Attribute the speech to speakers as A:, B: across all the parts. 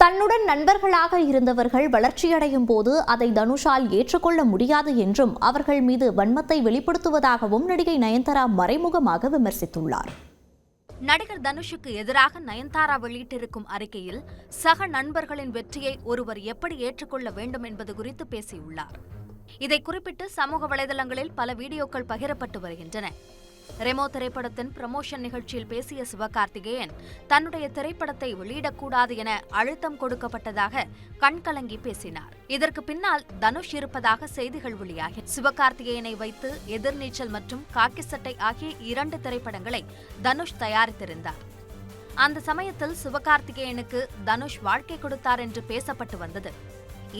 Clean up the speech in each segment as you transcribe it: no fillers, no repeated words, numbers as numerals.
A: தன்னுடன் நண்பர்களாக இருந்தவர்கள் வளர்ச்சியடையும் போது அதை தனுஷால் ஏற்றுக்கொள்ள முடியாது என்றும் அவர்கள் மீது வன்மத்தை வெளிப்படுத்துவதாகவும் நடிகை நயன்தாரா மறைமுகமாக விமர்சித்துள்ளார்.
B: நடிகர் தனுஷுக்கு எதிராக நயன்தாரா வெளியிட்டிருக்கும் அறிக்கையில் சக நண்பர்களின் வெற்றியை ஒருவர் எப்படி ஏற்றுக்கொள்ள வேண்டும் என்பது குறித்து பேசியுள்ளார். இதை குறிப்பிட்டு சமூக வலைதளங்களில் பல வீடியோக்கள் பகிரப்பட்டு வருகின்றன. ரெமோ திரைப்படத்தின் ப்ரமோஷன் நிகழ்ச்சியில் பேசிய சிவகார்த்திகேயன் தன்னுடைய திரைப்படத்தை வெளியிடக்கூடாது என அழுத்தம் கொடுக்கப்பட்டதாக கண்கலங்கி பேசினார். இதற்கு பின்னால் தனுஷ் இருப்பதாக செய்திகள் வெளியாகி சிவகார்த்திகேயனை வைத்து எதிர்நீச்சல் மற்றும் காக்கி சட்டை ஆகிய 2 திரைப்படங்களை தனுஷ் தயாரித்திருந்தார். அந்த சமயத்தில் சிவகார்த்திகேயனுக்கு தனுஷ் வாழ்க்கை கொடுத்தார் என்று பேசப்பட்டு வந்தது.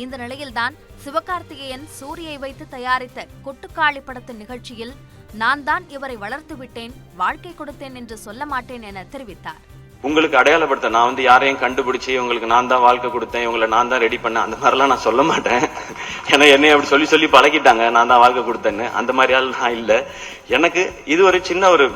B: இந்த நிலையில்தான் சிவகார்த்திகேயன் சூரியை வைத்து தயாரித்த கொட்டுக்காளி படத்தின் நிகழ்ச்சியில் நான் தான் இவரை வளர்த்து விட்டேன், வாழ்க்கை கொடுத்தேன் என்று சொல்ல மாட்டேன் என தெரிவித்தார்.
C: உங்களுக்கு அடையாளப்படுத்த நான் யாரையும் கண்டுபிடிச்சி உங்களுக்கு நான் தான் வாழ்க்கை கொடுத்தேன், உங்களை நான் தான் ரெடி பண்ணேன், அந்த மாதிரிலாம் நான் சொல்ல மாட்டேன். ஏன்னா என்னை அப்படி சொல்லி சொல்லி பழகிட்டாங்க, நான் தான் வாழ்க்கை கொடுத்தேன்னு. அந்த மாதிரி ஆள் நான் இல்லை. எனக்கு இது ஒரு சின்ன ஒரு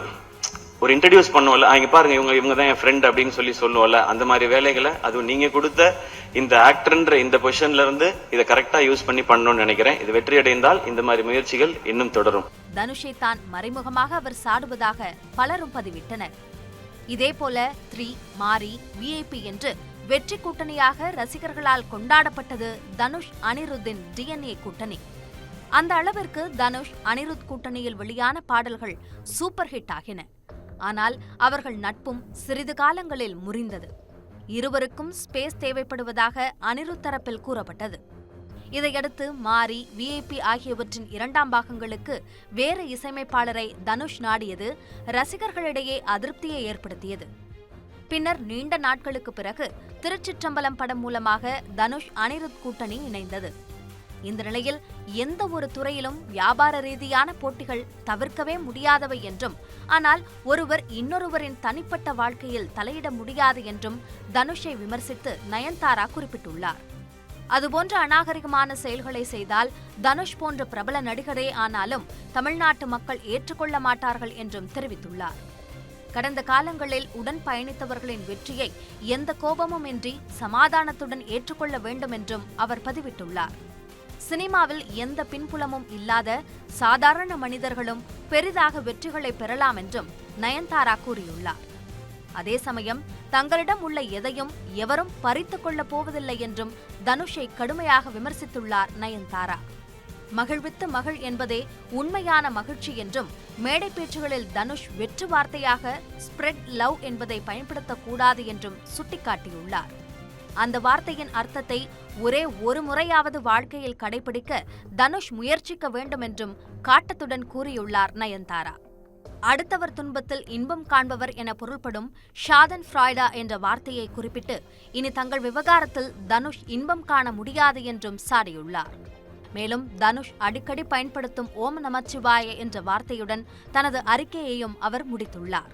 C: இன்ட்ரடியூஸ் பண்ணுவோம்ல, இங்க பாருங்க இவங்க தான் என் ஃப்ரெண்ட் அப்படின்னு சொல்லி சொல்லுவோம்ல, அந்த மாதிரி வேலைகளை அதுவும் நீங்க கொடுத்த இந்த ஆக்டர்ன்ற இந்த பொசிஷன்ல இருந்து இதை கரெக்டா யூஸ் பண்ணி பண்ணணும்னு நினைக்கிறேன். இது வெற்றி அடைந்தால் இந்த மாதிரி முயற்சிகள் இன்னும் தொடரும்.
B: தனுஷை தான் மறைமுகமாக அவர் சாடுவதாக பலரும் பதிவிட்டனர். இதேபோல 3, மாரி, விஐபி என்று வெற்றி கூட்டணியாக ரசிகர்களால் கொண்டாடப்பட்டது தனுஷ் அனிருத்தின் DNA கூட்டணி. அந்த அளவிற்கு தனுஷ் அனிருத் கூட்டணியில் வெளியான பாடல்கள் சூப்பர் ஹிட் ஆகின. ஆனால் அவர்கள் நட்பும் சிறிது காலங்களில் முறிந்தது. இருவருக்கும் ஸ்பேஸ் தேவைப்படுவதாக அனிருத் தரப்பில் கூறப்பட்டது. இதையடுத்து மாரி, விஐபி ஆகியவற்றின் 2ஆம் பாகங்களுக்கு வேறு இசையமைப்பாளரை தனுஷ் நாடியது ரசிகர்களிடையே அதிருப்தியை ஏற்படுத்தியது. பின்னர் நீண்ட நாட்களுக்கு பிறகு திருச்சிற்றம்பலம் படம் மூலமாக தனுஷ் அனிருத் கூட்டணி இணைந்தது. இந்த நிலையில் எந்த ஒரு துறையிலும் வியாபார ரீதியான போட்டிகள் தவிர்க்கவே முடியாதவை என்றும், ஆனால் ஒருவர் இன்னொருவரின் தனிப்பட்ட வாழ்க்கையில் தலையிட முடியாது என்றும் தனுஷை விமர்சித்து நயன்தாரா குறிப்பிட்டுள்ளார். அதுபோன்ற அநாகரிகமான செயல்களை செய்தால் தனுஷ் போன்ற பிரபல நடிகரே ஆனாலும் தமிழ்நாட்டு மக்கள் ஏற்றுக்கொள்ள மாட்டார்கள் என்றும் தெரிவித்துள்ளார். கடந்த காலங்களில் உடன் பயணித்தவர்களின் வெற்றியை எந்த கோபமும் இன்றி சமாதானத்துடன் ஏற்றுக்கொள்ள வேண்டும் என்றும் அவர் பதிவிட்டுள்ளார். சினிமாவில் எந்த பின்புலமும் இல்லாத சாதாரண மனிதர்களும் பெரிதாக வெற்றிகளை பெறலாம் என்றும் நயன்தாரா கூறியுள்ளார். அதே சமயம் தங்களிடம் உள்ள எதையும் எவரும் பறித்துக் கொள்ளப் போவதில்லை என்றும் தனுஷை கடுமையாக விமர்சித்துள்ளார் நயன்தாரா. மகிழ்வித்து மகிழ் என்பதே உண்மையான மகிழ்ச்சி என்றும், மேடை பேச்சுகளில் தனுஷ் வெற்று வார்த்தையாக ஸ்ப்ரெட் லவ் என்பதை பயன்படுத்தக்கூடாது என்றும் சுட்டிக்காட்டியுள்ளார். அந்த வார்த்தையின் அர்த்தத்தை ஒரே ஒரு முறையாவது வாழ்க்கையில் கடைபிடிக்க தனுஷ் முயற்சிக்க வேண்டும் என்றும் காட்டத்துடன் கூறியுள்ளார் நயன்தாரா. அடுத்தவர் துன்பத்தில் இன்பம் காண்பவர் என பொருள்படும் ஷாதன் ஃப்ராய்டா என்ற வார்த்தையை குறிப்பிட்டு இனி தங்கள் விவகாரத்தில் தனுஷ் இன்பம் காண முடியாது என்றும் சாடியுள்ளார். மேலும் தனுஷ் அடிக்கடி பயன்படுத்தும் ஓம் நமச்சிவாய என்ற வார்த்தையுடன் தனது அறிக்கையையும் அவர் முடித்துள்ளார்.